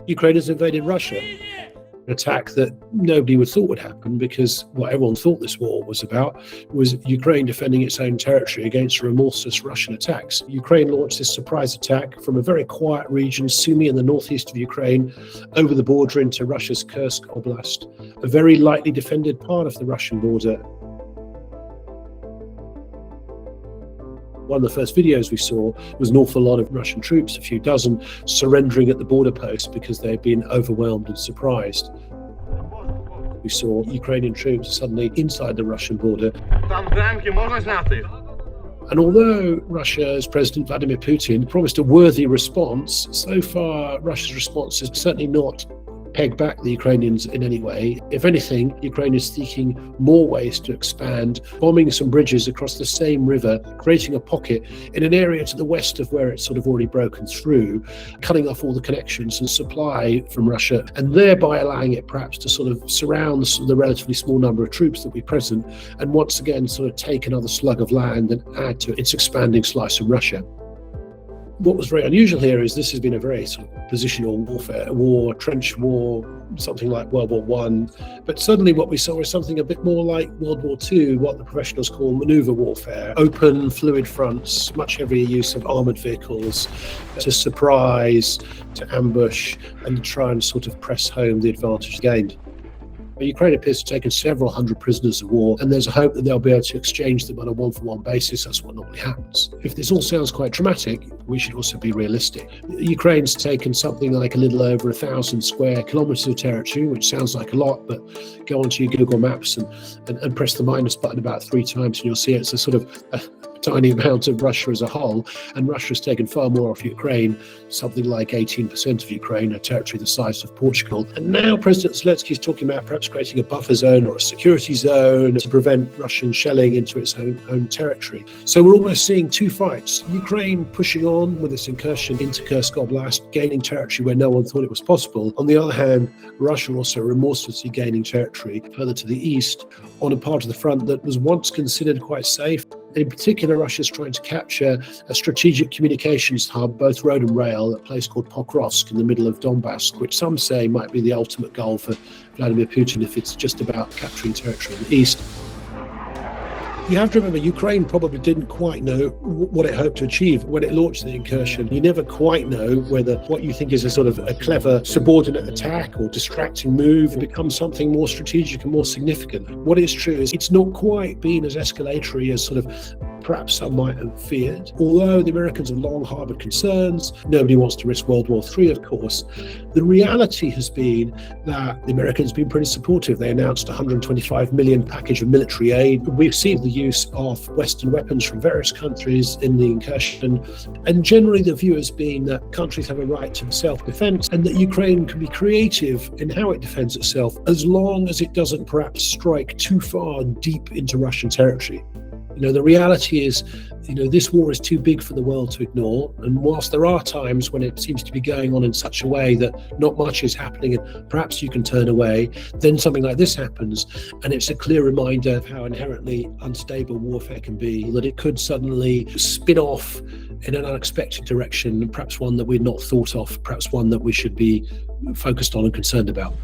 Ukraine has invaded Russia. An attack that nobody would thought would happen, because what everyone thought this war was about was Ukraine defending its own territory against remorseless Russian attacks. Ukraine launched this surprise attack from a very quiet region, Sumy in the northeast of Ukraine, over the border into Russia's Kursk Oblast, a very lightly defended part of the Russian border. One of the first videos we saw was an awful lot of Russian troops, a few dozen, surrendering at the border post because they had been overwhelmed and surprised. We saw Ukrainian troops suddenly inside the Russian border. And although Russia's President Vladimir Putin promised a worthy response, so far Russia's response is certainly not peg back the Ukrainians in any way. If anything, Ukraine is seeking more ways to expand, bombing some bridges across the same river, creating a pocket in an area to the west of where it's sort of already broken through, cutting off all the connections and supply from Russia, and thereby allowing it perhaps to sort of surround the relatively small number of troops that will be present, and once again sort of take another slug of land and add to its expanding slice of Russia. What was very unusual here is this has been a very sort of positional warfare, war, trench war, something like World War I. But suddenly what we saw is something a bit more like World War II, what the professionals call maneuver warfare. Open, fluid fronts, much heavier use of armoured vehicles to surprise, to ambush, and to try and sort of press home the advantage gained. Ukraine appears to have taken several hundred prisoners of war, and there's a hope that they'll be able to exchange them on a one-for-one basis. That's what normally happens. If this all sounds quite dramatic, we should also be realistic. Ukraine's taken something like a little over 1,000 square kilometres of territory, which sounds like a lot, but go onto your Google Maps and press the minus button about 3 times and you'll see it's a sort of a tiny amount of Russia as a whole, and Russia's taken far more off Ukraine, something like 18% of Ukraine, a territory the size of Portugal. And now President Zelensky is talking about perhaps creating a buffer zone or a security zone to prevent Russian shelling into its own territory. So we're almost seeing two fights. Ukraine pushing on with its incursion into Kursk Oblast, gaining territory where no one thought it was possible. On the other hand, Russia also remorselessly gaining territory further to the east on a part of the front that was once considered quite safe. In particular, Russia's trying to capture a strategic communications hub, both road and rail, at a place called Pokrovsk in the middle of Donbass, which some say might be the ultimate goal for Vladimir Putin if it's just about capturing territory in the east. You have to remember, Ukraine probably didn't quite know what it hoped to achieve when it launched the incursion. You never quite know whether what you think is a sort of a clever subordinate attack or distracting move becomes something more strategic and more significant. What is true is it's not quite been as escalatory as sort of perhaps some might have feared. Although the Americans have long harboured concerns, nobody wants to risk World War III, of course. The reality has been that the Americans have been pretty supportive. They announced a $125 million package of military aid. We've seen the use of Western weapons from various countries in the incursion. And generally the view has been that countries have a right to self-defense and that Ukraine can be creative in how it defends itself, as long as it doesn't perhaps strike too far deep into Russian territory. The reality is, this war is too big for the world to ignore. And whilst there are times when it seems to be going on in such a way that not much is happening and perhaps you can turn away, then something like this happens. And it's a clear reminder of how inherently unstable warfare can be, that it could suddenly spin off in an unexpected direction, perhaps one that we'd not thought of, perhaps one that we should be focused on and concerned about.